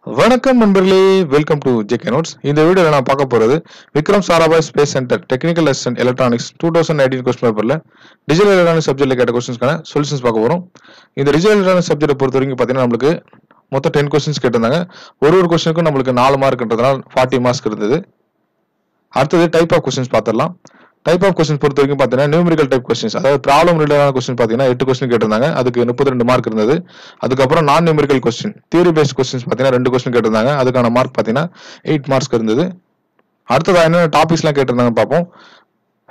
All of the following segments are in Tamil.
வணக்கம் நண்பர்களே, வெல்கம் டு ஜேகே நோட்ஸ். இந்த வீடியோவில் நான் பார்க்க போகிறது Vikram Sarabhai space centre technical assistant electronics 2019 question பேப்பரில் டிஜிட்டல் எலக்ட்ரானிக்ஸ் சப்ஜெக்டில் கேட்ட கொஸ்டின்ஸ்க்கான சொல்யூஷன்ஸ் பார்க்க போகிறோம். இந்த டிஜிட்டல் எலக்ட்ரானிக்ஸ் சப்ஜெக்டை பொறுத்த வரைக்கும் பார்த்தீங்கன்னா நம்மளுக்கு மொத்தம் 10 கொஸ்டின்ஸ் கேட்டிருந்தாங்க. ஒரு கொஸ்டினுக்கும் நம்மளுக்கு 4 மார்க்ன்றதுனால 40 மார்க்ஸ் இருந்தது. அடுத்தது டைப் ஆஃப் கொஸ்டின்ஸ் பார்த்துடலாம். டைப் ஆஃப் கொஸ்டின் பொறுத்த வரைக்கும் பார்த்தீங்கன்னா நியூமெரிக்கல் டைப் கொஸ்டின்ஸ், அதாவது ப்ராப்ளம் ரிலேட்டடான கொஸ்டின் பார்த்தீங்கன்னா 8 கொஸ்டின் கேட்டிருந்தாங்க. அதுக்கு 32 மார்க் இருந்தது. அதுக்கப்புறம் நான் numerical question, theory paste questions பார்த்தீங்கன்னா 2 கொஸ்டின் கேட்டிருந்தாங்க. அதுக்கான மார்க் பார்த்தீங்கன்னா 8 மார்க்ஸ் இருந்தது. அடுத்தது என்னென்ன டாபிக்ஸ்லாம் கேட்டிருந்தாங்க பார்ப்போம்.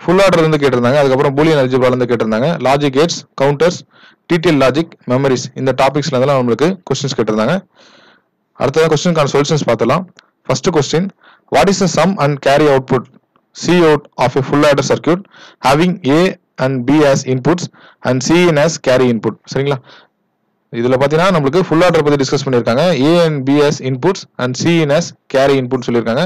ஃபுல் ஆர்டர் இருந்து கேட்டிருந்தாங்க. அதுக்கப்புறம் பூலியன் அல்ஜிப்ரால இருந்து கேட்டிருந்தாங்க. Logic gates, counters, TTL logic, memories, இந்த டாபிக்ஸ்ல இருந்தெல்லாம் நம்மளுக்கு கொஸ்டின்ஸ் கேட்டிருந்தாங்க. அடுத்தது கொஸ்டினுக்கான சொல்யூஷன்ஸ் பார்த்துலாம். First question, what is the sum and carry output C out of a full adder circuit having A and B as inputs and C in as carry input. சரிங்களா? இதுல பாத்தீங்கன்னா நம்மளுக்கு ஃபுல் ஆர்டர் பத்தி டிஸ்கஸ் பண்ணிருக்காங்க. A and B as inputs and C in as carry input சொல்லிருக்காங்க.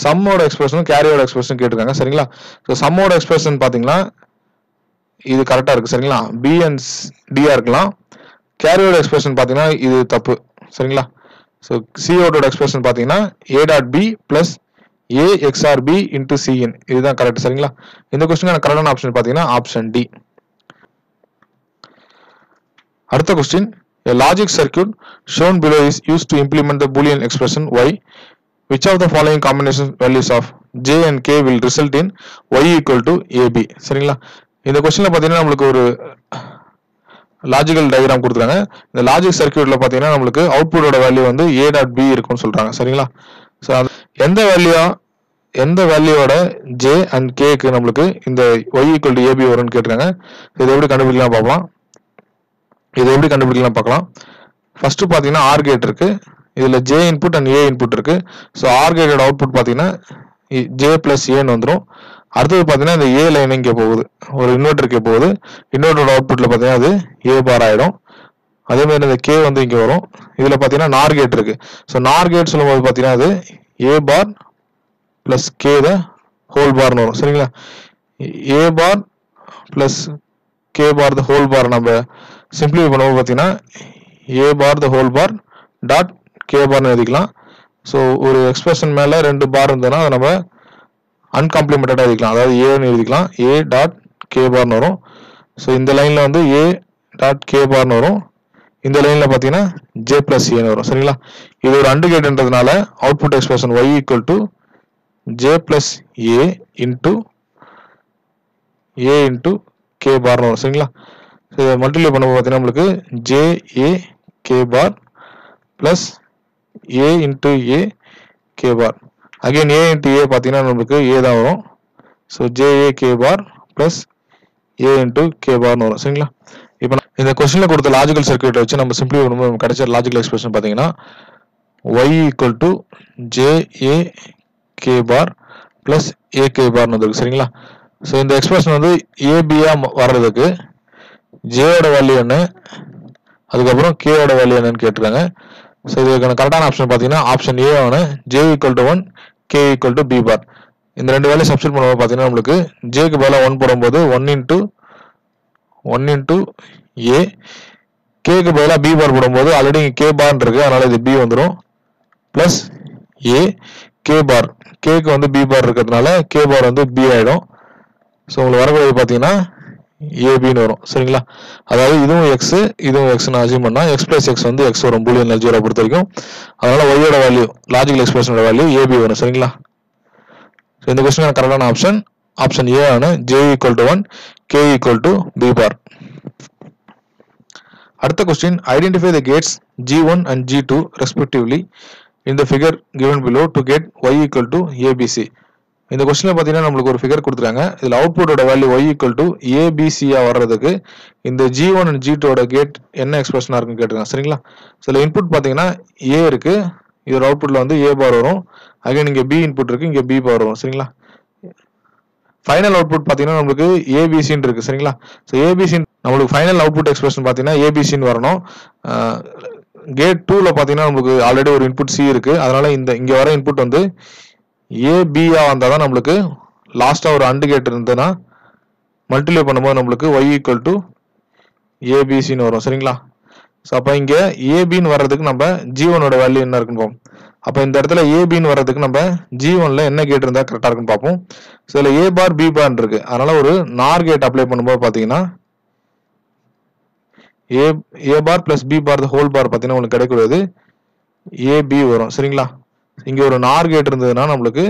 சம்மோட எக்ஸ்பிரஷனும் கேரியோட எக்ஸ்பிரஷன் கேட்டிருக்காங்க. சரிங்களா? ஸோ சம்மோட எக்ஸ்பிரஷன் பாத்தீங்கன்னா இது கரெக்டா இருக்கு. சரிங்களா? B and D இருக்கலாம். கேரியோட எக்ஸ்பிரஷன் பாத்தீங்கன்னா இது தப்பு. சரிங்களா? ஸோ C out எக்ஸ்பிரஷன் பாத்தீங்கன்னா A dot B plus A XOR B into Cn, இதுதான் கரெக்ட். சரிங்களா? இந்த கொஸ்டினுக்கான கரெக்டான ஆப்ஷன் பாத்தீங்கன்னா ஆப்ஷன் டி. அடுத்த question, a logic circuit shown below is used to implement the boolean expression y. Which of the following combination values of j and k will result in y equal to ab? சரிங்களா? இந்த கொஸ்டின்ல பாத்தீங்கன்னா நம்மளுக்கு ஒரு லாஜிக்கல் டயக்ராம் கொடுத்துருக்காங்க. இந்த லாஜிக் சர்க்யூட்ல பாத்தீங்கன்னா நம்மளுக்கு அவுட்புட்டோட வேல்யூ வந்து a டாட் b இருக்கும்னு சொல்றாங்க. சரிங்களா? ஸோ எந்த வேல்யூவோட ஜே அண்ட் கேக்கு நம்மளுக்கு இந்த y ஈக்குவல் டு ஏபி வரும்னு கேட்டிருக்காங்க. இதை எப்படி கண்டுபிடிக்கலாம் பார்க்கலாம். ஃபர்ஸ்ட் பார்த்தீங்கன்னா ஆர் கேட் இருக்கு. இதில் J input and A input இருக்கு. ஸோ ஆர் கேட்டோட அவுட்புட் பார்த்தீங்கன்னா ஜே பிளஸ் ஏன்னு வந்துடும். அடுத்தது பார்த்தீங்கன்னா இந்த ஏ லைன் இங்கே போகுது, ஒரு இன்வெர்டருக்கே போகுது. இன்வெர்டரோட அவுட்புட்ல பார்த்தீங்கன்னா அது ஏ பார் ஆகிடும். அதே மாதிரி இந்த கே வந்து இங்கே வரும். இதில் பார்த்தீங்கன்னா நார் கேட் இருக்கு. ஸோ நார் கேட் சொல்லும்போது பார்த்தீங்கன்னா அது A bar plus K the whole bar வரும். சரிங்களா? A bar plus K bar the whole bar நம்ம சிம்பிளிஃபை பண்ணும்போது பார்த்தீங்கன்னா A bar the whole bar dot K பார்னு எழுதிக்கலாம். ஸோ ஒரு எக்ஸ்பிரஷன் மேலே 2 பார் இருந்ததுன்னா அதை நம்ம அன்காம்ப்ளிமெண்டடாக எழுதிக்கலாம். அதாவது ஏன்னு எழுதிக்கலாம், ஏ டாட் கே பார்னு வரும். ஸோ இந்த லைனில் வந்து ஏ டாட் கே பார்னு வரும். இந்த லைனில் பார்த்தீங்கன்னா ஜே பிளஸ் ஏன்னு வரும். சரிங்களா? இது ஒரு அண்டு கேட்ன்றதுனால output expression y equal to j plus a into k bar வரும். சரிங்களா? இதை மல்டிப்ளை பண்ணும்போது பார்த்தீங்கன்னா நம்மளுக்கு J A K bar plus A into A K bar. Again A into A பார்த்தீங்கன்னா நம்மளுக்கு ஏ தான் வரும். So J A K bar plus A into K bar வரும். சரிங்களா? இப்போ இந்த கொஸ்டினில் கொடுத்த லாஜிக்கல் சர்க்யூட்டை வச்சு நம்ம சிம்பிளி பண்ணும்போது நம்ம கிடைச்ச லாஜிக்கல் எக்ஸ்பிரஷன் பார்த்தீங்கன்னா y equal to J A K bar plus A K bar வந்துருக்கு. சரிங்களா? ஸோ இந்த எக்ஸ்பிரஷன் வந்து ஏபியா வர்றதுக்கு ஜேயோட வேல்யூ என்ன, அதுக்கப்புறம் கேயோட வேல்யூ என்னன்னு கேட்டிருக்காங்க. ஸோ இதுக்கான கரெக்டான ஆப்ஷன் பார்த்தீங்கன்னா ஆப்ஷன் ஏ ஆன J equal to 1 K equal to B bar. இந்த 2 வேல்யூ சப்ஸ்டிட் பண்ணும்போது பார்த்தீங்கன்னா நம்மளுக்கு ஜேக்கு பதிலாக 1 போடும்போது 1 இன்ட்டு ஏ, கேக்கு பதிலாக பி பார் போடும்போது ஆல்ரெடி கே பார்னு இருக்கு, அதனால இது பி வந்துடும், பிளஸ் ஏ கே பார், கேக்கு வந்து பி பார் இருக்கிறதுனால கே பார் வந்து பி ஆயிடும். ஸோ உங்களுக்கு வரக்கூடிய பார்த்தீங்கன்னா ஏபின்னு வரும். சரிங்களா? அதாவது இதுவும் எக்ஸ் இதுவும் எக்ஸ்னு அசியூம் பண்ணா எக்ஸ் பிளஸ் எக்ஸ் வந்து எக்ஸ் வரும் பூலியன் அல்ஜிப்ரா பொறுத்த வரைக்கும். அதனால ஒய்யோட வேல்யூ லாஜிக்கல் எக்ஸ்பிரஷனோட வேல்யூ ஏபி வரும். சரிங்களா? ஸோ இந்த கொஸ்டின் கரெக்டான ஆப்ஷன் ஏ ஆன J equal to 1 K equal to B bar. அடுத்த question, identify the gates G1 and G2 respectively in the figure given below to get y equal to ABC. இந்த கொஸ்டின்ல பார்த்தீங்கன்னா நம்மளுக்கு ஒரு ஃபிகர் கொடுத்துருக்காங்க. இதில் அவுட்புட்டோட வேல்யூ y equal to ABCயா வர்றதுக்கு இந்த G1 and G2 கேட் என்ன எக்ஸ்பிரஷனாக இருக்குன்னு கேட்டிருக்காங்க. சரிங்களா? சில இன்புட் பார்த்தீங்கன்னா A இருக்கு, இதோட அவுட்புட்ல வந்து A பார் வரும். அகைன் இங்கே B இன்புட் இருக்கு, இங்கே B பார் வரும். சரிங்களா? ஃபைனல் அவுட்புட் பார்த்தீங்கன்னா நம்மளுக்கு ஏபிசின்னு இருக்கு. சரிங்களா? ஸோ ஏபிசி நம்மளுக்கு ஃபைனல் அவுட்புட் எக்ஸ்பிரஷன் பார்த்தீங்கன்னா ஏபிசின்னு வரணும். கேட் 2ல பார்த்தீங்கன்னா நம்மளுக்கு ஆல்ரெடி ஒரு இன்புட் சி இருக்கு, அதனால இங்கே வர இன்புட் வந்து ஏபியா வந்தால் தான் நம்மளுக்கு லாஸ்ட்டாக ஒரு அண்டு கேட் இருந்ததுன்னா மல்டிப்ளை பண்ணும்போது நம்மளுக்கு y ஈக்குவல் டு ஏபிசின்னு வரும். சரிங்களா? ஸோ அப்போ இங்கே ஏபின்னு வர்றதுக்கு நம்ம G1ஓட வேல்யூ என்ன இருக்குன்னு பார்ப்போம். அப்போ இந்த இடத்துல ஏபின்னு வர்றதுக்கு நம்ம G1ல என்ன கேட் இருந்தால் கரெக்டாக இருக்குன்னு பார்ப்போம். ஸோ இதில் ஏ பார் பி பார் இருக்கு. அதனால ஒரு நார் கேட் அப்ளை பண்ணும்போது பார்த்தீங்கன்னா A bar plus B bar whole bar பார்த்தீங்கன்னா உங்களுக்கு கிடைக்கூடாது ஏபி வரும். சரிங்களா? இங்கே ஒரு நார் கேட் இருந்ததுன்னா நம்மளுக்கு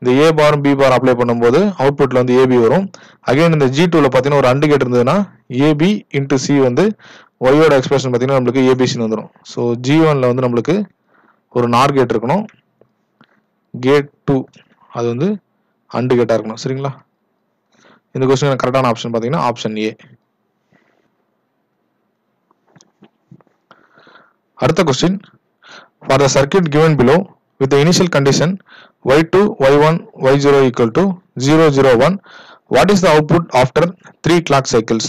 இந்த ஏ பாரும் பி பார் அப்ளை பண்ணும்போது அவுட்புட்ல வந்து ஏபி வரும். அகைன் இந்த G2ல பார்த்தீங்கன்னா ஒரு அண்டு கேட் இருந்ததுன்னா ஏபி இன்ட்டு சி வந்து ஒய்யோட எக்ஸ்பிரஷன் பார்த்தீங்கன்னா நம்மளுக்கு ஏபிசின்னு வந்துடும். ஸோ G1ல வந்து நம்மளுக்கு ஒரு நார் கேட் இருக்கணும். கேட் 2 அது வந்து அண்டு கேட்டாக இருக்கணும். சரிங்களா? இந்த கொஸ்டின் கரெக்டான ஆப்ஷன் பார்த்தீங்கன்னா ஆப்ஷன் ஏ. அடுத்த question, for the circuit given below with the initial condition y2 y1 y0 equal to 0 0 1, what is the output after 3 clock cycles?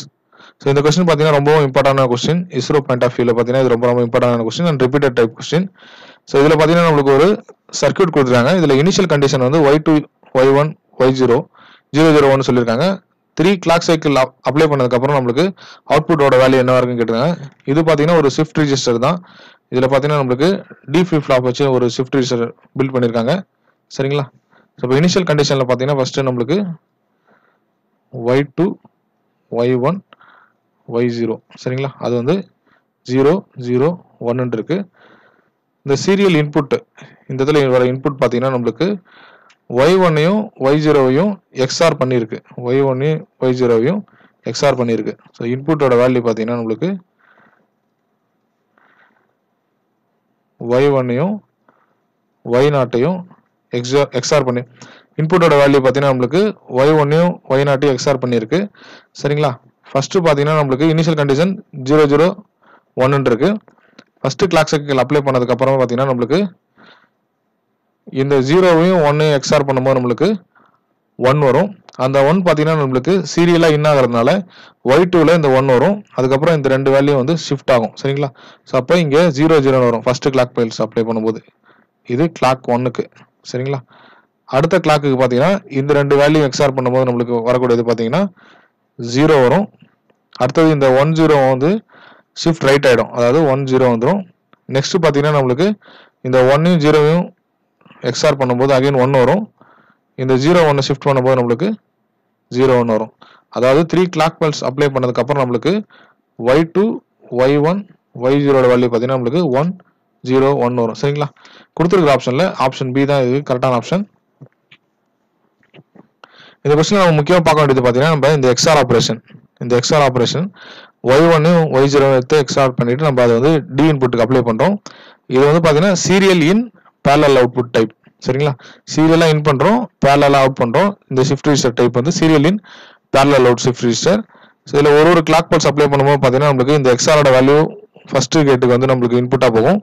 So இந்த கொஸ்டின் பார்த்தீங்கன்னா ரொம்ப இம்பார்ட்டன்டான கொஸ்டின். இஸ்ரோ பாயிண்ட் ஆஃப் வியூவில் பார்த்தீங்கன்னா இது ரொம்ப இம்பார்ட்டன்டான question and repeated type question. So இதில் பார்த்தீங்கன்னா நம்மளுக்கு ஒரு சர்க்யூட் கொடுத்துருக்காங்க. இதில் இனிஷியல் கண்டிஷன் வந்து y2 y1 y0 0 0 1 சொல்லியிருக்காங்க. 3 கிளாக் சைக்கிள் அப்ளை பண்ணதுக்கப்புறம் நம்மளுக்கு அவுட்புட்டோட வேல்யூ என்ன இருக்குன்னு கேட்டுருக்காங்க. இது பார்த்தீங்கன்னா ஒரு ஷிஃப்ட் ரிஜிஸ்டர் தான். இதில் பார்த்தீங்கன்னா நம்மளுக்கு டி ஃபிளிப் ஃப்ளாப் வச்சு ஒரு ஷிஃப்ட் ரிஜிஸ்டர் பில்ட் பண்ணியிருக்காங்க. சரிங்களா? ஸோ இப்போ இனிஷியல் கண்டிஷனில் பார்த்தீங்கன்னா ஃபஸ்ட்டு நம்மளுக்கு y2 y1 y0 சரிங்களா? அது வந்து 0 0 1 இருக்கு. இந்த சீரியல் இன்புட் இந்த இதில் வர இன்புட் பார்த்தீங்கன்னா நம்மளுக்கு y1ஐயும் y0ஐயும் எக்ஸ்ஆர் பண்ணியிருக்கு. y1ஐயும் y0ஐயும் எக்ஸ்ஆர் பண்ணியிருக்கு. ஸோ இன்புட்டோட வேல்யூ பார்த்தீங்கன்னா நம்மளுக்கு y1ஐயும் y0ஐயும் எக்ஸ்ஆர் பண்ணி இன்புட்டோட வேல்யூ பார்த்தீங்கன்னா நம்மளுக்கு y1ஐயும் y0ஐயும் எக்ஸ்ஆர் பண்ணியிருக்கு. சரிங்களா? ஃபர்ஸ்ட் பார்த்தீங்கன்னா நம்மளுக்கு இனிஷியல் கண்டிஷன் 0 0 1 இருக்கு. ஃபர்ஸ்ட் கிளாக் சைக்கிள் அப்ளை பண்ணதுக்கப்புறமா பார்த்தீங்கன்னா நம்மளுக்கு இந்த 0வையும் 1ஐயும் எக்ஸ்ஆர் பண்ணும்போது நம்மளுக்கு 1 வரும். அந்த 1 பார்த்தீங்கன்னா நம்மளுக்கு சீரியலாக இன் ஆகிறதுனால y2ல இந்த 1 வரும். அதுக்கப்புறம் இந்த ரெண்டு வேல்யூ வந்து ஷிஃப்ட் ஆகும். சரிங்களா? ஸோ அப்போ இங்கே 0 0 வரும் ஃபர்ஸ்ட் கிளாக் பைல்ஸ் அப்ளை பண்ணும்போது. இது கிளாக் 1க்கு. சரிங்களா? அடுத்த கிளாக்கு பார்த்தீங்கன்னா இந்த ரெண்டு வேல்யூ எக்ஸ்ஆர் பண்ணும்போது நம்மளுக்கு வரக்கூடியது பார்த்தீங்கன்னா 0 வரும். அடுத்தது இந்த 1 0 வந்து ஷிஃப்ட் ரைட் ஆகிடும். அதாவது 1 0 வந்துடும். நெக்ஸ்ட் பார்த்தீங்கன்னா நம்மளுக்கு இந்த 1ஐயும் 0வையும் எக்ஸ்ஆர் பண்ணும்போது அகைன் 1 வரும். இந்த 0 1 ஷிஃப்ட் பண்ணும்போது நம்மளுக்கு 0 1 வரும். அதாவது 3 கிளாக் பல்ஸ் அப்ளை பண்ணதுக்கப்புறம் நம்மளுக்கு y2 y1 y0 வேல்யூ பார்த்தீங்கன்னா நம்மளுக்கு 1 0 1 வரும். சரிங்களா? கொடுத்துருக்குற ஆப்ஷனில் ஆப்ஷன் பி தான் இது கரெக்டான ஆப்ஷன். இந்த கொஸ்டின் நம்ம முக்கியமாக பார்க்க வேண்டியது பார்த்தீங்கன்னா நம்ம இந்த எக்ஸ்ஆர் ஆப்ரேஷன் y1ஐயும் y0 எடுத்து எக்ஸ்ஆர் பண்ணிட்டு நம்ம அதை வந்து டி இன்புட்டுக்கு அப்ளை பண்ணுறோம். இது வந்து பார்த்தீங்கன்னா சீரியல் இன் பேரலல் அவுட்புட் டைப். சரிங்களா? சீரியலாக இன் பண்ணுறோம், பேரலாக அவுட் பண்ணுறோம். இந்த ஷிஃப்ட் ரிஜிஸ்டர் டைப் வந்து சீரியல் இன் parallel out shift register. So இதில் ஒரு கிளாக் பல்ஸ் அப்ளை பண்ணும்போது பார்த்தீங்கன்னா நம்மளுக்கு இந்த எக்ஸ்ஆரோட வேல்யூ ஃபர்ஸ்ட் கேட்டுக்கு வந்து நம்மளுக்கு இன்புட்டாக போகும்.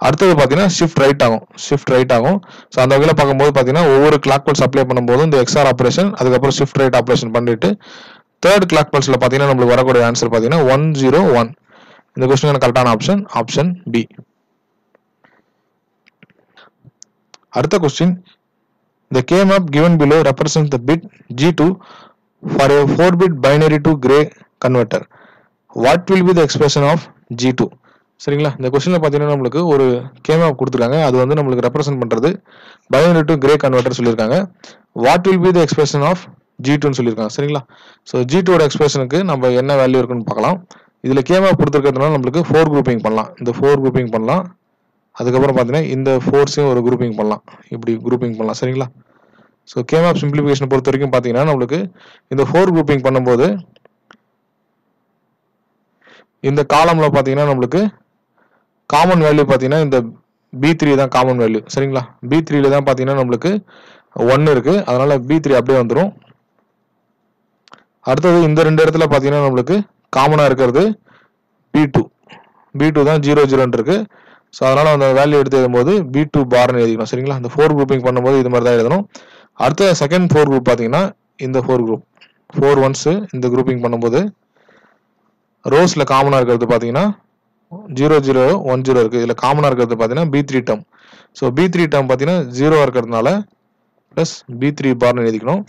அடுத்தது பார்த்தீங்கன்னா ஷிஃப்ட் ரைட் ஆகும். ஸோ அந்த வகையில் பார்க்கும்போது பார்த்தீங்கன்னா ஒவ்வொரு கிளாக் பல்ஸ் அப்ளை பண்ணும்போது இந்த எக்ஸ்ஆர் ஆப்ரேஷன் அதுக்கப்புறம் ஷிஃப்ட் ரைட் ஆப்ரேஷன் பண்ணிட்டு தேர்ட் கிளாக் பல்ஸில் பார்த்தீங்கன்னா நம்மளுக்கு வரக்கூடிய ஆன்சர் பார்த்தீங்கன்னா 1 0 1. இந்த கொஸ்டின் கரெக்டான ஆப்ஷன் ஆப்ஷன் பி. அடுத்த question, the K-map given below represents the bit G2 for a 4-bit binary to gray converter. What will be the expression of G2? சரிங்களா? இந்த கொஸ்டின்ல பார்த்தீங்கன்னா நம்மளுக்கு ஒரு K-map கொடுத்துருக்காங்க. அது வந்து நம்மளுக்கு ரெப்ரசென்ட் பண்றது பைனரி டு கிரே கன்வெர்ட்டர் சொல்லியிருக்காங்க. What will be the expression of G2ன்னு சொல்லியிருக்காங்க. சரிங்களா? ஸோ G2ஓட எக்ஸ்பிரஷனுக்கு நம்ம என்ன வேல்யூ இருக்குன்னு பார்க்கலாம். இதுல K-map கொடுத்துருக்கிறதுனால நம்மளுக்கு 4 குரூப்பிங் பண்ணலாம். இந்த 4 குரூப்பிங் பண்ணலாம். அதுக்கப்புறம் பார்த்தீங்கன்னா இந்த ஃபோர்ஸையும் ஒரு குரூப்பிங் பண்ணலாம். இப்படி குரூப்பிங் பண்ணலாம். சரிங்களா? ஸோ K-map சிம்பிளிஃபிகேஷன் பொறுத்த வரைக்கும் பார்த்தீங்கன்னா நம்மளுக்கு இந்த 4 குரூப்பிங் பண்ணும்போது இந்த காலம்ல பார்த்தீங்கன்னா நம்மளுக்கு காமன் வேல்யூ பார்த்தீங்கன்னா இந்த B3 தான் காமன் வேல்யூ. சரிங்களா? B3ல தான் பார்த்தீங்கன்னா நம்மளுக்கு 1 இருக்கு. அதனால B3 அப்படியே வந்துடும். அடுத்தது இந்த ரெண்டு இடத்துல பார்த்தீங்கன்னா நம்மளுக்கு காமனாக இருக்கிறது B2 தான் 0 0 இருக்கு. ஸோ அதனால அந்த வேல்யூ எடுத்து எழுதும்போது B2 பார்னு எழுதிக்கணும். சரிங்களா? இந்த 4 குரூப்பிங் பண்ணும்போது இது மாதிரி தான் எழுதணும். அடுத்த செகண்ட் 4 குரூப் பார்த்தீங்கன்னா இந்த 4 குரூப் 4 ஒன்ஸ் இந்த குரூப்பிங் பண்ணும்போது ரோஸ்ல காமனாக இருக்கிறது பார்த்தீங்கன்னா 0 0 1 0 இருக்கு. இதில் காமனாக இருக்கிறது பார்த்தீங்கன்னா B3 term. So B3 term பார்த்தீங்கன்னா 0 இருக்கிறதுனால ப்ளஸ் B3 பார்னு எழுதிக்கணும்.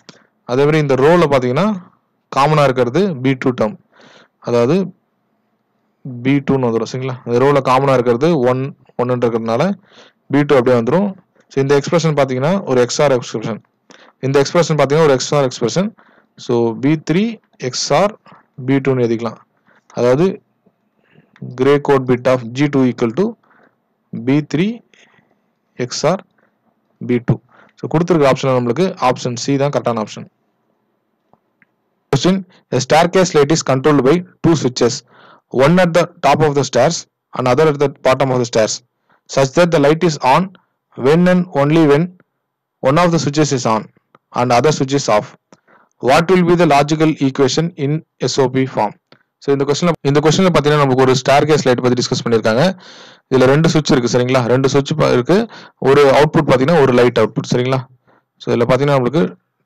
அதே மாதிரி இந்த ரோவில் பார்த்தீங்கன்னா காமனாக இருக்கிறது B2 டேர்ம். அதாவது B2ன்னு வந்துடும் சரிங்களா. இந்த ரோவில் காமனாக இருக்கிறது 1 இருக்கிறதுனால B2 அப்படியே வந்துடும். ஸோ இந்த எக்ஸ்பிரஷன் பார்த்தீங்கன்னா ஒரு எக்ஸ்ஆர் எக்ஸ்பிரஷன். இந்த எக்ஸ்பிரஷன் பார்த்தீங்கன்னா ஒரு XOR expression. So B3 XOR B2ன்னு எழுதிக்கலாம். அதாவது gray code bit of G2 equal to B3 XOR B2. So கொடுத்துருக்க ஆப்ஷன் நம்மளுக்கு ஆப்ஷன் சி தான் கரெக்டான option. Question: A staircase light is controlled by two switches, one at the top of the stairs and other at the bottom of the stairs, such that the light is on when and only when one of the switches is on and other switch is off. What will be the logical equation in SOP form? So இந்த கொஸ்டின்ல பார்த்தீங்கன்னா நமக்கு ஒரு ஸ்டேர்கேஸ் லைட் பற்றி டிஸ்கஸ் பண்ணியிருக்காங்க. இதில் 2 சுவிட்ச் இருக்கு சரிங்களா. 2 சுவிட்ச் இருக்கு. ஒரு அவுட்புட் பார்த்தீங்கன்னா ஒரு லைட் அவுட்புட் சரிங்களா. ஸோ இதில் பார்த்தீங்கன்னா நம்மளுக்கு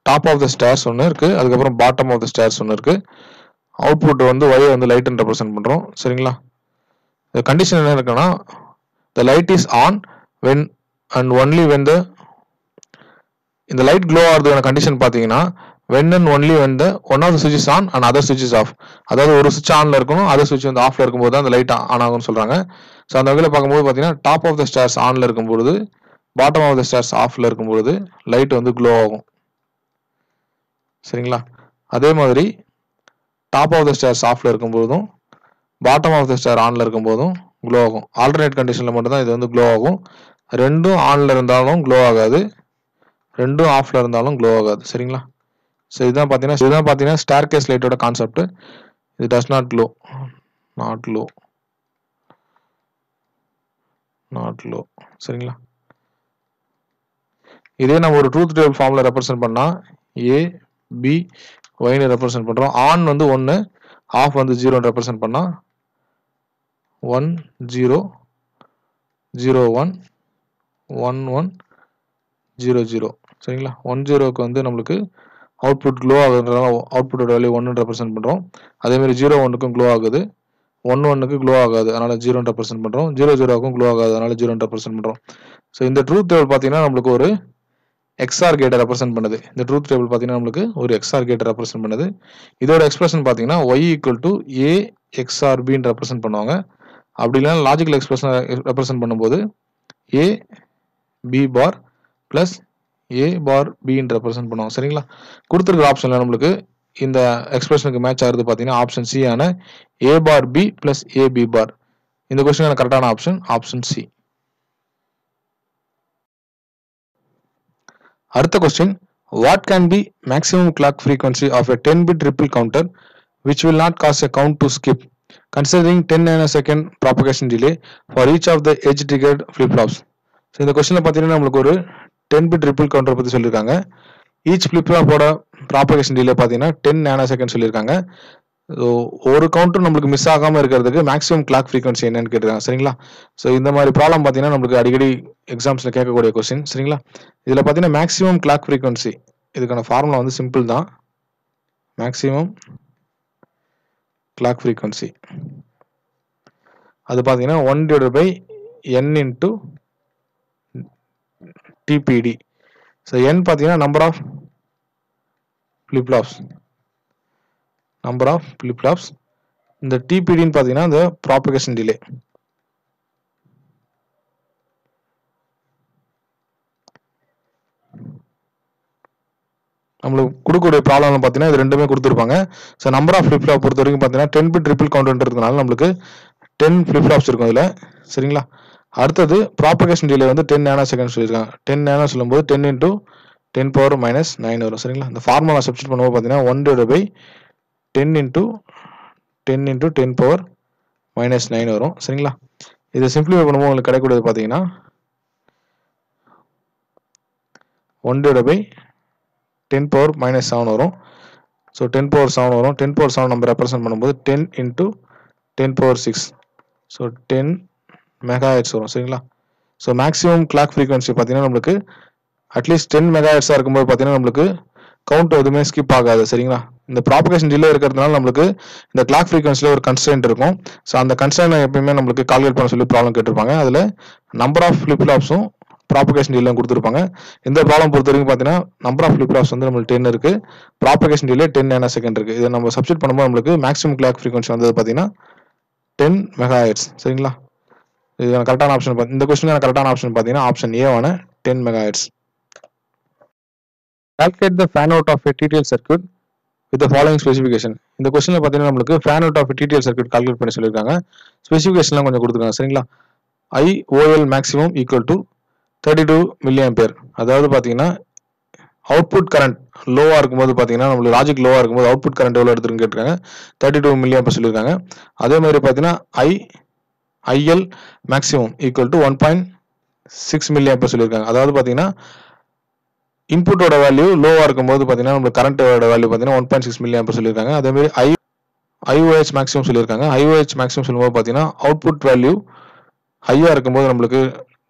டாப் ஆஃப் த ஸ்டேர்ஸ் ஒன்று இருக்கு, அதுக்கப்புறம் பாட்டம் ஆஃப் த ஸ்டேர்ஸ் ஒன்று இருக்கு. அவுட்புட் வந்து ஒய் வந்து லைட்னு ரெப்ரசென்ட் பண்ணுறோம் சரிங்களா. இந்த கண்டிஷன் என்ன இருக்குன்னா the light is on when and only when இந்த லைட் க்ளோ ஆகிறதுக்கான கண்டிஷன் பார்த்தீங்கன்னா when and only when the one of the switch is on and other switch is off. அதாவது ஒரு சுவிட்ச் ஆன்ல இருக்கணும், அதர் சுவிட்ச் வந்து ஆஃப்ல இருக்கும்போது தான் அந்த லைட் ஆன் ஆகும்னு சொல்றாங்க. ஸோ அந்த வகையில் பார்க்கும்போது பார்த்தீங்கன்னா டாப் ஆஃப் த ஸ்டேர்ஸ் ஆன்ல இருக்கும்போது பாட்டம் ஆஃப் த ஸ்டேர்ஸ் ஆஃப்ல இருக்கும்போது லைட் வந்து க்ளோ ஆகும் சரிங்களா. அதே மாதிரி டாப் ஆஃப் த ஸ்டேர்ஸ் ஆஃப்ல இருக்கும்போதும் பாட்டம் ஆஃப் த ஸ்டேர் ஆன்ல இருக்கும்போதும் க்ளோ ஆகும். ஆல்டர்னேட் கண்டிஷன்ல மட்டும் தான் இது வந்து க்ளோ ஆகும். ரெண்டும் ஆன்ல இருந்தாலும் க்ளோ ஆகாது, ரெண்டும் ஆஃப்ல இருந்தாலும் க்ளோ ஆகாது சரிங்களா. ஸோ இதுதான் பார்த்தீங்கன்னா ஸ்டேர்கேஸ் லைட்டோட கான்செப்ட். இது does not glow, not glow சரிங்களா. இதே நம்ம ஒரு ட்ரூத் டேபிள் ஃபார்ம்ல ரெப்ரசென்ட் பண்ணா ஏ பி ஒய்னு ரெப்ரசென்ட் பண்றோம். ஆன் வந்து 1, ஆஃப் வந்து 0 ரெப்ரசென்ட் பண்ணா 1 0 0 1 1 1 0 0 சரிங்களா. 1 0க்கு வந்து நம்மளுக்கு அவுட்புட் க்ளோ ஆகுதுன்றதால அவுட்புட்டோட வேல்யூ 1 ரெப்ரசென்ட் பண்றோம். அதே மாதிரி 0 1க்கும் க்ளோ ஆகுது, 1 1க்கு க்ளோ ஆகாது, அதனால 0 ரெப்ரசென்ட் பண்றோம். 0 0க்கும் க்ளோ ஆகாது, அதனால 0 ரெப்ரசென்ட் பண்றோம். ஸோ இந்த ட்ரூத் டேபிள் பார்த்தீங்கன்னா நம்மளுக்கு ஒரு எக்ஸ்ஆர் கேட்டை ரெப்ரசென்ட் பண்ணுது. இந்த ட்ரூத் டேபிள் பார்த்தீங்கன்னா நம்மளுக்கு ஒரு எக்ஸ்ஆர் கேட்டை ரெப்ரசென்ட் பண்ணுது. இதோட எக்ஸ்பிரஷன் பார்த்தீங்கன்னா y equal to A XOR பின்னு ரெப்ரசென்ட் பண்ணுவாங்க. அப்படி இல்லைன்னா லாஜிக்கல் எக்ஸ்பிரஷன் ரெப்ரசென்ட் பண்ணும்போது A B bar plus A bar பின்னு ரெப்ரசென்ட் பண்ணுவாங்க சரிங்களா. கொடுத்துருக்கிற ஆப்ஷன்ல நம்மளுக்கு இந்த எக்ஸ்பிரஷனுக்கு மேட்ச் ஆகுது பார்த்தீங்கன்னா ஆப்ஷன் சி ஆன A bar B plus A B bar. இந்த கொஸ்டினுக்கான கரெக்டான ஆப்ஷன் ஆப்ஷன் சி. அடுத்த question: what can be maximum clock frequency of a 10-bit ripple counter which will not cause a count to skip considering 10 nanosecond propagation delay for each of the edge triggered flip flops. So இந்த கொஸ்டினில் பார்த்தீங்கன்னா நம்மளுக்கு ஒரு 10-bit ரிப்பிள் கவுண்டர் பற்றி சொல்லியிருக்காங்க. ஈச் ஃபிளிப் ஃப்ளாப்போட ப்ராபகேஷன் டிலே பார்த்தீங்கன்னா 10 nanosecond சொல்லியிருக்காங்க. ஸோ ஒரு கவுண்டர் நம்மளுக்கு மிஸ் ஆகாமல் இருக்கிறதுக்கு மேக்ஸிமம் கிளாக் ஃப்ரீக்வன்சி என்னன்னு கேட்டிருக்காங்க சரிங்களா. ஸோ இந்த மாதிரி ப்ராப்ளம் பார்த்தீங்கன்னா நம்மளுக்கு அடிக்கடி எக்ஸாம்ஸில் கேட்கக்கூடிய கொஸ்டின் சரிங்களா. இதில் பார்த்தீங்கன்னா மேக்ஸிமம் கிளாக் ஃப்ரீக்வன்சி இதுக்கான ஃபார்முலா வந்து சிம்பிள் தான். மேக்ஸிமம் கிளாக் ஃப்ரீக்வன்சி அது பார்த்தீங்கன்னா 1/n into TPD. So n பார்த்தீங்கன்னா நம்பர் ஆஃப் ஃபிளிப் ஃப்ளாப்ஸ், இந்த TPDன்னு பார்த்தீங்கன்னா இந்த ப்ராபகேஷன் டிலே. நம்மளுக்கு கொடுக்கக்கூடிய ப்ராப்ளம் பார்த்தீங்கன்னா இது ரெண்டுமே கொடுத்துருப்பாங்க. So number of flip flop பொறுத்த வரைக்கும் பார்த்தீங்கன்னா 10-bit ரிப்பிள் கவுண்டர்ன்றதுனால நம்மளுக்கு 10 ஃபிளிப் ஃப்ளாப்ஸ் இருக்கும் இதில் சரிங்களா. அடுத்தது ப்ராபகேஷன் டிலே வந்து 10 nanosecond சொல்லியிருக்காங்க. 10 nano சொல்லும்போது 10 into 10 power minus 9 வரும் சரிங்களா. இந்த ஃபார்முலா சப்ஸ்டிட் பண்ணும்போது பார்த்தீங்கன்னா 1/10 into 10 power minus 9 வரும் சரிங்களா. இதை சிம்பிளிஃபை பண்ணும்போது உங்களுக்கு கிடைக்கக்கூடியது பார்த்தீங்கன்னா 1/10 power minus 7 வரும். ஸோ 10 power 7 வரும். 10 power 7 நம்ம ரெப்ரசென்ட் பண்ணும்போது 10 into 10 power 6, ஸோ 10 மெகாஹெர்ட்ஸ் வரும் சரிங்களா. ஸோ மேக்ஸிமம் கிளாக் ஃப்ரீக்வன்சி பார்த்தீங்கன்னா நம்மளுக்கு அட்லீஸ்ட் 10 மெகாஹெர்ட்ஸாக இருக்கும்போது பார்த்தீங்கன்னா நம்மளுக்கு கவுண்ட் எதுவுமே ஸ்கிப் ஆகாது சரிங்களா. இந்த ப்ராபகேஷன் டிலே இருக்கிறதுனால நம்மளுக்கு இந்த கிளாக் ஃப்ரீக்வன்சியில் ஒரு கன்ஸ்ட்ரெயின்ட் இருக்கும். ஸோ அந்த கன்ஸ்ட்ரெயினை எப்பயுமே நம்மளுக்கு கால்குலேட் பண்ண சொல்லி ப்ராப்ளம் கேட்டிருப்பாங்க. அதில் நம்பர் ஆஃப் ஃபிளிப் ஃப்ளாப்ஸும் ப்ராபகேஷன் டிலே கொடுத்துருப்பாங்க. இந்த ப்ராப்ளம் பொறுத்த வரைக்கும் பார்த்தீங்கன்னா நம்பர் ஆஃப் ஃபிளிப் ஃப்ளாப்ஸ் வந்து நம்மளுக்கு 10 இருக்கு, ப்ராபகேஷன் டிலே 10 nanosecond இருக்கு. இதை நம்ம சப்ஸ்டிட் பண்ணும்போது நம்மளுக்கு மேக்ஸிமம் கிளாக் ஃப்ரீக்வன்சி வந்தது பார்த்தீங்கன்னா 10 மெகாஹெர்ட்ஸ். சரிங்களா? இதுக்கான கரெக்டான ஆப்ஷன் இந்த கொஸ்டினுக்கான கரெக்டான ஆப்ஷன் பார்த்தீங்கன்னா ஆப்ஷன் ஏவான 10 megahertz. Calculate the fan out of a TTL circuit with following specification. இந்த கொஸ்டினில் பார்த்தீங்கன்னா நம்மளுக்கு fan out of TTL circuit calculate பண்ணி சொல்லியிருக்காங்க. ஸ்பெசிஃபிகேஷன்லாம் கொஞ்சம் கொடுத்துருக்காங்க. சரிங்களா? IOL maximum equal to 32 milli ampere. அதாவது பார்த்தீங்கன்னா அவுட்புட் கரண்ட் லோவாக இருக்கும்போது பார்த்தீங்கன்னா நம்மளுக்கு லாஜிக் லோவாக இருக்கும்போது அவுட்புட் கரண்ட் எவ்வளோ எடுத்துருன்னு கேட்டிருக்காங்க. 32 மில்லி ஆம்பியர் சொல்லியிருக்காங்க. அதே மாதிரி பார்த்தீங்கன்னா IL maximum equal to 1.6 milli ampere சொல்லியிருக்காங்க. அதாவது பார்த்தீங்கன்னா இன்புட்டோட வேல்யூ லோவாக இருக்கும்போது பார்த்தீங்கன்னா நம்மளுக்கு கரண்ட்டோட வேல்யூ பார்த்தீங்கன்னா 1.6 மில்லி ஆம்பியர் சொல்லியிருக்காங்க. அதேமாதிரி IOH மேக்ஸிமம் சொல்லியிருக்காங்க. IOH மேக்ஸிமம் சொல்லும்போது பார்த்தீங்கன்னா அவுட்புட் வேல்யூ ஹையாக இருக்கும்போது நம்மளுக்கு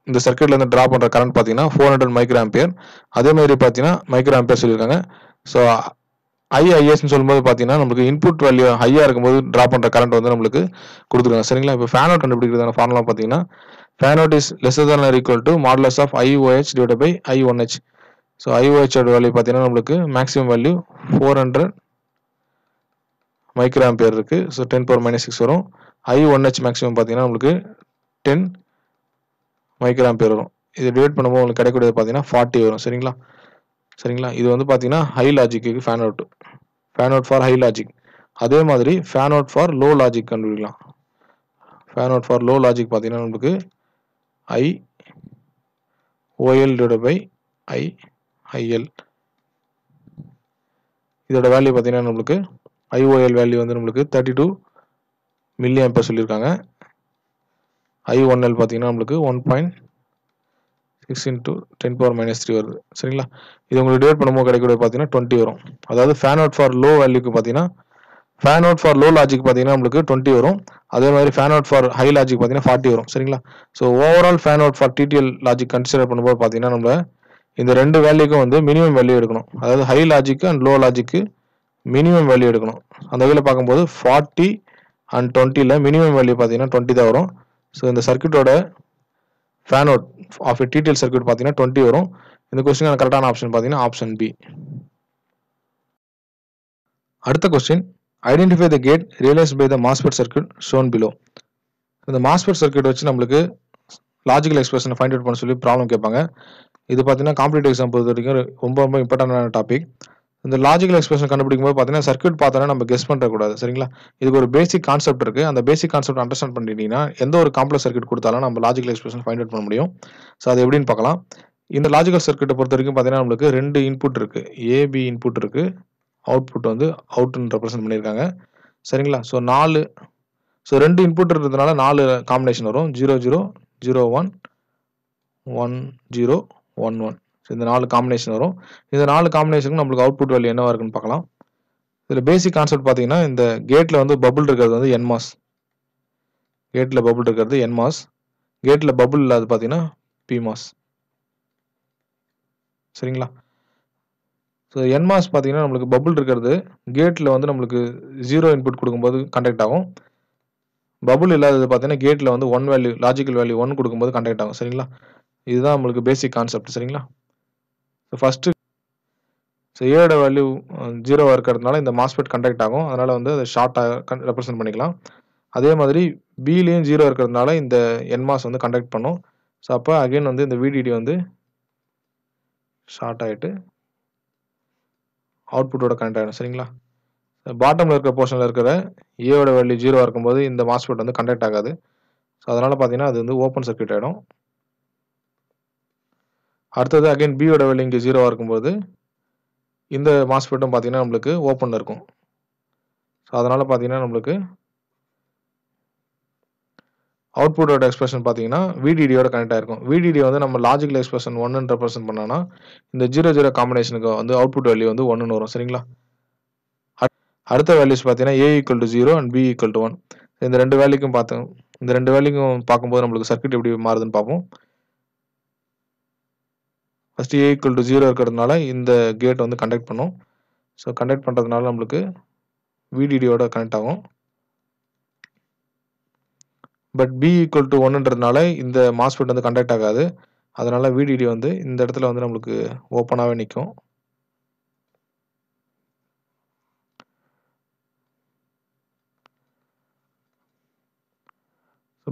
இந்த சர்க்யூட்லேருந்து ட்ரா பண்ணுற கரண்ட் பார்த்தீங்கன்னா 400 மைக்ரோ ஆம்பியர். அதே மாதிரி பார்த்தீங்கன்னா மைக்ரோ ஆம்பியர் சொல்லியிருக்காங்க. ஸோ IISன்னு சொல்லும்போது பார்த்தீங்கன்னா நம்மளுக்கு இன்புட் வேல்யூ ஹையாக இருக்கும்போது ட்ரா பண்ணுற கரண்ட் வந்து நம்மளுக்கு கொடுத்துருக்காங்க. சரிங்களா? இப்போ ஃபேன் அவுட் கண்டுபிடிக்கிறதான ஃபார்முலா பார்த்தீங்கன்னா fan out is lesser than or equal to modulus of IOH divided by I1H. So IOH value பார்த்தீங்கன்னா நம்மளுக்கு மேக்ஸிமம் வேல்யூ 400 மைக்ரோ ஆம்பியர் இருக்குது. ஸோ 10⁻⁻6 வரும். I1H மேக்ஸிமம் பார்த்தீங்கன்னா நம்மளுக்கு 10 மைக்ரோ ஆம்பியர் வரும். இது டிவைட் பண்ணும்போது உங்களுக்கு கிடைக்கக்கூடியது பார்த்தீங்கன்னா 40 வரும். சரிங்களா? இது வந்து பார்த்தீங்கன்னா high logic fan out for high logic. அதே மாதிரி fan out for low logic கண்டுபிடிக்கலாம். Fan out for low logic பார்த்தீங்கன்னா நம்மளுக்கு IOL டிவைட் பை IL. இதோட வேல்யூ பார்த்தீங்கன்னா நம்மளுக்கு IOL வேல்யூ வந்து நம்மளுக்கு 32 மில்லி ஆம்பியர் சொல்லியிருக்காங்க. I1L பார்த்தீங்கன்னா நம்மளுக்கு 1.6 இன்ட்டு 10⁻³ வருது. சரிங்களா? இது உங்களுக்கு டிவைட் பண்ணும்போது கிடைக்கக்கூடிய பார்த்தீங்கன்னா 20 வரும். அதாவது ஃபேன் அவுட் ஃபார் லோ வேல்யூக்கு பார்த்தீங்கன்னா fan out for low logic பார்த்தீங்கன்னா நம்மளுக்கு 20 வரும். அதே மாதிரி fan out for high logic பார்த்தீங்கன்னா 40 வரும். சரிங்களா? So overall fan out for DDL logic consider பண்ணும்போது பார்த்தீங்கன்னா நம்ம இந்த ரெண்டு வேல்யூக்கும் வந்து மினிமம் வேல்யூ எடுக்கணும். அதாவது high logic and low logic minimum value எடுக்கணும். அந்த வகையில் பார்க்கும்போது 40 அண்ட் 20ல் மினிமம் வேல்யூ பார்த்தீங்கன்னா 20 தான் வரும். ஸோ இந்த சர்க்யூட்டோட fan out of a TTL circuit பார்த்தீங்கன்னா 20 வரும். இந்த கொஸ்டின் கரெக்டான ஆப்ஷன் பார்த்தீங்கன்னா ஆப்ஷன் பி. அடுத்த question, identify the gate realized by the MOSFET circuit shown below. இந்த மாஸ்ஃபெட் சர்க்யூட் வச்சு நம்மளுக்கு லாஜிக்கல் எக்ஸ்பிரஷனை ஃபைண்ட் அவுட் பண்ண சொல்லி ப்ராப்ளம் கேட்பாங்க. இது பார்த்தீங்கன்னா காம்படிட்டிவ் எக்ஸாம் பொறுத்த வரைக்கும் ரொம்ப இம்பார்ட்டன்டான டாபிக். இந்த லாஜிக்கல் எக்ஸ்பிரஷன் கண்டுபிடிக்கும் போது பார்த்தீங்கன்னா சர்க்யூட் பார்த்தோன்னா நம்ம கெஸ் பண்ணக்கூடாது. சரிங்களா? இதுக்கு ஒரு பேசிக் கான்செப்ட் இருக்குது. அந்த பேசிக் கான்செப்ட் அண்டர்ஸ்டாண்ட் பண்ணிட்டீங்கன்னா எந்த ஒரு காம்ப்ளெக்ஸ் சர்க்யூட் கொடுத்தாலும் நம்ம லாஜிக்கல் எக்ஸ்பிரஷன் ஃபைண்ட் அவுட் பண்ண முடியும். ஸோ அது எப்படின்னு பார்க்கலாம். இந்த லாஜிக்கல் சர்க்யூட்டை பொறுத்த வரைக்கும் பார்த்தீங்கன்னா நம்மளுக்கு 2 இன்புட் இருக்குது. AB இன்புட் இருக்குது. அவுட்புட் வந்து அவுட்னு ரெப்ரசென்ட் பண்ணியிருக்காங்க. சரிங்களா? ஸோ 2 இன்புட் இருக்கிறதுனால 4 காம்பினேஷன் வரும். 00, 01, 10, 11. ஸோ இந்த 4 காம்பினேஷன் வரும். இந்த 4 காம்பினேஷனுக்கு நம்மளுக்கு அவுட்புட் வேல்யூ என்னவா இருக்குன்னு பார்க்கலாம். இதில் பேசிக் கான்செப்ட் பார்த்தீங்கன்னா இந்த கேட்டில் வந்து பபுள் இருக்கிறது வந்து NMOS. கேட்டில் பபுள் இருக்கிறது NMOS. கேட்டில் பபுள் இல்லாது பார்த்தீங்கன்னா PMOS. சரிங்களா? ஸோ NMOS பார்த்தீங்கன்னா நம்மளுக்கு பபுள் இருக்கிறது கேட்டில் வந்து நம்மளுக்கு 0 இன்புட் கொடுக்கும்போது கண்டக்ட் ஆகும். பபுள் இல்லாதது பார்த்தீங்கன்னா கேட்டில் வந்து 1 வேல்யூ லாஜிக்கல் வேல்யூ 1 கொடுக்கும்போது கண்டக்ட் ஆகும். சரிங்களா? இதுதான் நம்மளுக்கு பேசிக் கான்செப்ட். சரிங்களா? ஸோ ஃபஸ்ட்டு ஏயோட வேல்யூ 0 இருக்கிறதுனால இந்த மாஸ்ஃபெட் கண்டக்ட் ஆகும். அதனால் வந்து அதை ஷார்ட்டாக ரெப்ரசென்ட் பண்ணிக்கலாம். அதே மாதிரி பிலையும் 0 இருக்கிறதுனால இந்த NMOS வந்து கண்டக்ட் பண்ணும். ஸோ அப்போ அகைன் வந்து இந்த VDD வந்து ஷார்ட் ஆகிட்டு அவுட்புட்டோட கனெக்ட் ஆகிடும். சரிங்களா? பாட்டமில் இருக்கிற போர்ஷனில் இருக்கிற ஏயோட வேல்யூ 0 இருக்கும்போது இந்த மாஸ்ஃபெட் வந்து கண்டக்ட் ஆகாது. ஸோ அதனால் பார்த்தீங்கன்னா அது வந்து ஓப்பன் சர்க்யூட் ஆகிடும். அடுத்தது அகைன் பியோட வேல்யூ இங்கே 0 இருக்கும்போது இந்த மாஸ்ஃபெட்டும் பார்த்தீங்கன்னா நம்மளுக்கு ஓப்பனில் இருக்கும். ஸோ அதனால் பார்த்தீங்கன்னா நம்மளுக்கு அவுட்புட்டோட எக்ஸ்பிரஷன் பார்த்தீங்கன்னா VDDயோட கனெக்ட் ஆகிருக்கும். VDD வந்து நம்ம லாஜிக்கல் எக்ஸ்பிரஷன் 1 ரெப்ரசென்ட் பண்ணோன்னா இந்த 00 காம்பினேஷனுக்கு வந்து அவுட்புட் வேல்யூ வந்து 1 வரும். சரிங்களா? அடுத்த வேல்யூஸ் பார்த்தீங்கன்னா A = 0 அண்ட் B = 1. இந்த ரெண்டு வேல்யூக்கும் பார்க்கும்போது நம்மளுக்கு சர்க்யூட் எப்படி மாறுதுன்னு பார்ப்போம். ஃபஸ்ட்டு A = 0 இருக்கிறதுனால இந்த கேட் வந்து கண்டக்ட் பண்ணும். ஸோ கண்டக்ட் பண்ணுறதுனால நம்மளுக்கு VDDயோட கனெக்ட் ஆகும். பட் B = 1ன்றதுனால இந்த மாஸ்ஃபெட் வந்து கண்டக்ட் ஆகாது. அதனால் VDD வந்து இந்த இடத்துல வந்து நம்மளுக்கு ஓப்பனாகவே நிற்கும்.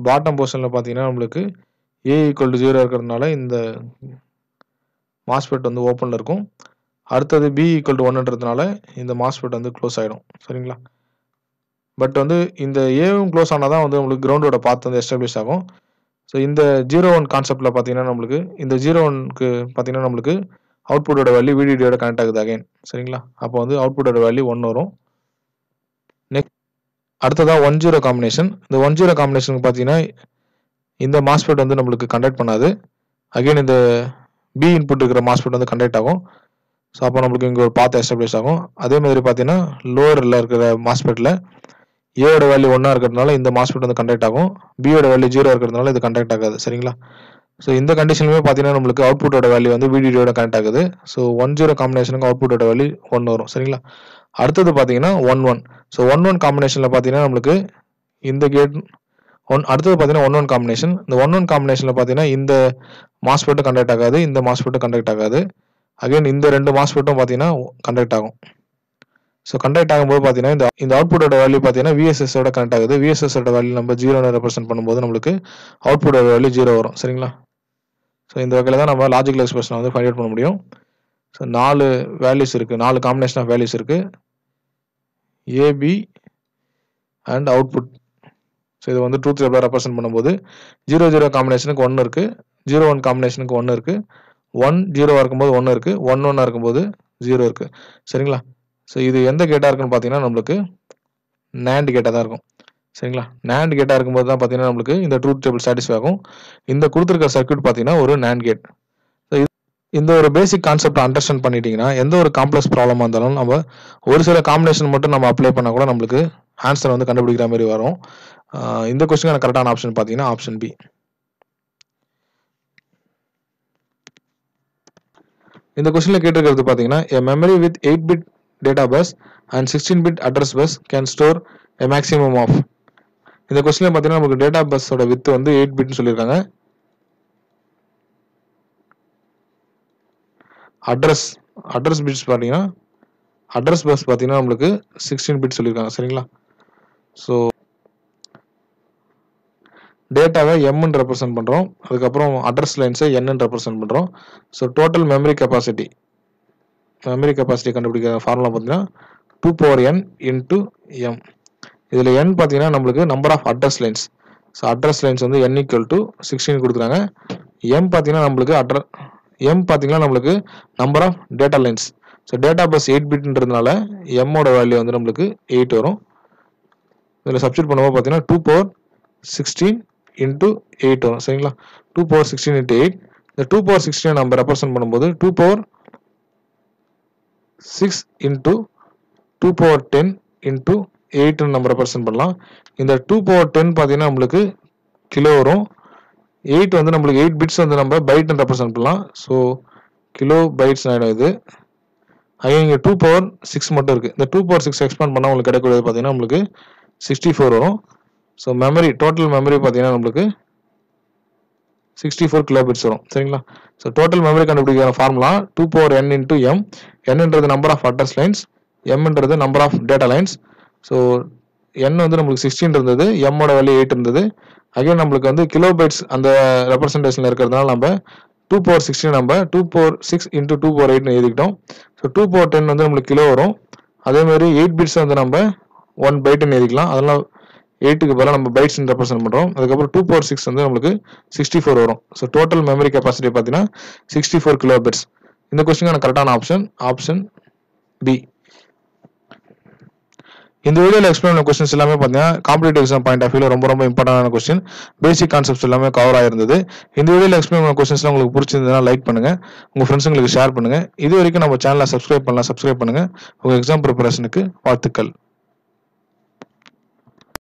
பாட்டம் போர்ஷனில் பார்த்தீங்கன்னா நம்மளுக்கு A = 0 இருக்கிறதுனால இந்த மாஸ்ஃபெட் வந்து ஓப்பனில் இருக்கும். அடுத்தது B = 1ன்றதுனால இந்த மாஸ்ஃபெட் வந்து க்ளோஸ் ஆகிடும். சரிங்களா? பட் வந்து இந்த ஏவும் க்ளோஸ் ஆனால் தான் வந்து உங்களுக்கு கிரவுண்டோட பாத் வந்து எஸ்டாப்ளிஷ் ஆகும். ஸோ இந்த 0-1 கான்செப்டில் பார்த்தீங்கன்னா நம்மளுக்கு இந்த 0-1க்கு பார்த்தீங்கன்னா நம்மளுக்கு அவுட்புட்டோட வேல்யூ VDDயோட கனெக்ட் ஆகுது அகைன். சரிங்களா? அப்போ வந்து அவுட்புட்டோட வேல்யூ 1 வரும். நெக்ஸ்ட் அடுத்ததாக 1-0 காம்பினேஷன். இந்த 1-0 காம்பினேஷனுக்கு பார்த்தீங்கன்னா இந்த மாஸ்ஃபெட் வந்து நம்மளுக்கு கண்டக்ட் பண்ணாது. அகைன் இந்த B இன்புட் இருக்கிற மாஸ்ஃபெட் வந்து கண்டக்ட் ஆகும். ஸோ அப்போ நம்மளுக்கு இங்கே ஒரு பாத் எஸ்டாப்ளிஷ் ஆகும். அதே மாதிரி பார்த்தீங்கன்னா லோவரில் இருக்கிற மாஸ்ஃபெட்டில் ஏவோட வேல்யூ 1 இருக்கிறதுனால இந்த மாஸ்ஃபெட் வந்து கண்டக்ட் ஆகும். பியோட வேல்யூ 0 இருக்கிறதுனால இது கண்டக்ட் ஆகாது. சரிங்களா? ஸோ இந்த கண்டிஷனுமே பார்த்தீங்கன்னா நம்மளுக்கு அவுட்புட்டோட வேல்யூ வந்து VDDயோட கனெக்ட் ஆகுது. ஸோ 1-0 காம்பினேஷனுக்கு அவுட்புட்டோட வேல்யூ 1 வரும். சரிங்களா? அடுத்தது பார்த்தீங்கன்னா 1-1. ஸோ 1-1 காம்பினேஷனில் பார்த்தீங்கன்னா நம்மளுக்கு இந்த கேட் அடுத்தது பார்த்தீங்கன்னா 1-1 காம்பினேஷன். இந்த 1-1 காம்பினேஷனில் பார்த்தீங்கன்னா இந்த மாஸ்ஃபெட்டும் கண்டக்ட் ஆகாது, இந்த மாஸ்ஃபெட்டும் கண்டக்ட் ஆகாது. அகைன் இந்த ரெண்டு மாஸ்ஃபெட்டும் பார்த்தீங்கன்னா கண்டக்ட் ஆகும். ஸோ கண்டக்ட் ஆகும்போது பார்த்தீங்கன்னா இந்த அவுட்புட்டோட வேல்யூ பார்த்தீங்கன்னா VSSோட கனெக்ட் ஆகுது. VSSோட வேல்யூ நம்ம 0 ரெப்ரசென்ட் பண்ணும்போது நம்மளுக்கு அவுட்புட்டோட வேல்யூ 0 வரும். சரிங்களா? ஸோ இந்த வகையில் தான் நம்ம லாஜிக்கல் எக்ஸ்பிரஷனை வந்து ஃபைண்ட் அவுட் பண்ண முடியும். ஸோ 4 வேல்யூஸ் இருக்குது, 4 காம்பினேஷன் ஆஃப் வேல்யூஸ் இருக்குது. AB and output. ஸோ இது வந்து ட்ரூத் டேபிளாக ரெப்ரசென்ட் பண்ணும்போது 0-0 காம்பினேஷனுக்கு 1 இருக்குது, 0-1 காம்பினேஷனுக்கு 1 இருக்குது, 1-0 இருக்கும்போது 1 இருக்குது, 1-1 இருக்கும்போது 0 இருக்குது. சரிங்களா? ஸோ இது எந்த கேட்டாக இருக்குன்னு பார்த்தீங்கன்னா நம்மளுக்கு NAND கேட்டாக தான் இருக்கும். சரிங்களா? NAND கேட்டாக இருக்கும்போது தான் பார்த்தீங்கன்னா நம்மளுக்கு இந்த ட்ரூத் டேபிள் சாட்டிஸ்ஃபை ஆகும். இந்த கொடுத்துருக்க சர்க்யூட் பார்த்தீங்கன்னா ஒரு NAND கேட். ஸோ இந்த ஒரு பேசிக் கான்செப்டை அண்டர்ஸ்டாண்ட் பண்ணிட்டீங்கன்னா எந்த ஒரு காம்ப்ளெக்ஸ் ப்ராப்ளமாக இருந்தாலும் நம்ம ஒரு சில காம்பினேஷன் மட்டும் நம்ம அப்ளை பண்ணால் கூட நம்மளுக்கு ஆன்சர் வந்து கண்டுபிடிக்கிற மாதிரி வரும். இந்த கொஸ்டினுக்கான கரெக்டான ஆப்ஷன் பார்த்தீங்கன்னா ஆப்ஷன் பி. இந்த கொஸ்டினில் கேட்டிருக்கிறது பார்த்தீங்கன்னா a memory with 8-bit data bus and 16-bit address bus can store a maximum of. இந்த கொஸ்டினில் பார்த்தீங்கன்னா நமக்கு டேட்டா பஸ்ஸோட வித் வந்து 8-பிட்னு சொல்லியிருக்காங்க. அட்ரஸ் பிட்ஸ் பார்த்தீங்கன்னா அட்ரஸ் பஸ் பார்த்தீங்கன்னா நம்மளுக்கு 16 பிட் சொல்லியிருக்காங்க. சரிங்களா? ஸோ டேட்டாவை எம்ன்னு ரெப்ரசென்ட் பண்ணுறோம், அதுக்கப்புறம் அட்ரஸ் லைன்ஸை என்னன்னு ரெப்ரசென்ட் பண்ணுறோம். ஸோ டோட்டல் மெமரி கெப்பாசிட்டி கண்டுபிடிக்கிற ஃபார்முலா பார்த்தீங்கன்னா 2n into m. இதில் n பார்த்தீங்கன்னா நம்மளுக்கு number of address lines. So address lines வந்து n = 16 கொடுத்துருக்காங்க. m பார்த்தீங்கன்னா நம்மளுக்கு number of data lines. So data bus 8-பிட்ன்றதுனால எம்மோட வேல்யூ வந்து நம்மளுக்கு 8 வரும். இதில் சப்ஸ்டிட் பண்ணும்போது பார்த்தீங்கன்னா 2^16 into 8 வரும். சரிங்களா? 2^16 into 8. இந்த 2^16 நம்ம ரெப்ரசென்ட் பண்ணும்போது 2^6 into 2^10 into 8 நம்ம ரெப்ரசென்ட் பண்ணலாம். இந்த 2^10 பார்த்தீங்கன்னா நம்மளுக்கு கிலோ வரும். 8 வந்து நம்மளுக்கு 8 பிட்ஸ் வந்து நம்ம பைட்னு ரெப்ரசென்ட் பண்ணலாம். ஸோ கிலோ பைட்ஸ் ஆகிடும் இது. அங்கே இங்கே 2^6 மட்டும் இருக்குது. இந்த 2^6 எக்ஸ்பேண்ட் பண்ணால் உங்களுக்கு கிடைக்கக்கூடியது பார்த்தீங்கன்னா நம்மளுக்கு 64 வரும். ஸோ டோட்டல் மெமரி பார்த்தீங்கன்னா நம்மளுக்கு 64 கிலோ பிட்ஸ் வரும். சரிங்களா? ஸோ டோட்டல் மெமரி கண்டுபிடிக்கிற ஃபார்முலா 2^n into m. n-ன்றது நம்பர் ஆஃப் அட்ரஸ் லைன்ஸ், m-ன்றது number of data lines. So n வந்து நம்மளுக்கு 16 இருந்தது, m-ஓட வேல்யூ 8 இருந்தது. அகைன் நம்மளுக்கு வந்து கிலோ பைட்ஸ் அந்த ரெப்ரசன்டேஷனில் இருக்கிறதுனால நம்ம 2^16 நம்ம 2^6 into 2^8 எழுதிக்கிட்டோம். ஸோ 2^10 வந்து நம்மளுக்கு கிலோ வரும். அதேமாதிரி 8 பிட்ஸ் வந்து நம்ம 1 பைட்டுன்னு எழுதிக்கலாம். அதெல்லாம் 8க்கு பதிலாக நம்ம பைட்ஸ் ரெப்ரசென்ட் பண்ணுறோம். அதுக்கப்புறம் 2^6 வந்து நம்மளுக்கு 64 வரும். ஸோ டோட்டல் மெமரி கெப்பாசிட்டி பார்த்தீங்கன்னா 64 கிலோ பிட்ஸ். இந்த கொஸ்டினுக்கான கரெக்டான ஆப்ஷன் பி. இந்த வீடியோவில் எக்ஸ்பிளைன் பண்ண கொஸ்டின்ஸ் எல்லாமே பார்த்தீங்கன்னா காம்படிட்டிவ் எக்ஸாம் பாயிண்ட் ஆஃப் வியூல ரொம்ப இம்பார்ட்டன்டான கொஸ்டின். பேசிக் கான்செப்ட்ஸ் எல்லாமே கவர் ஆயிருந்தது. இந்த வீடியோவில் எக்ஸ்பிளைன் பண்ண கொஸ்டின்ஸ்லாம் உங்களுக்கு பிடிச்சிருந்ததுன்னா லைக் பண்ணுங்க, உங்க ஃப்ரெண்ட்ஸுங்களுக்கு ஷேர் பண்ணுங்க. இது வரைக்கும் நம்ம சேனலை சப்ஸ்கிரைப் பண்ணுங்க. உங்க எக்ஸாம் ப்ரிப்பரேஷனுக்கு வாழ்த்துக்கள்.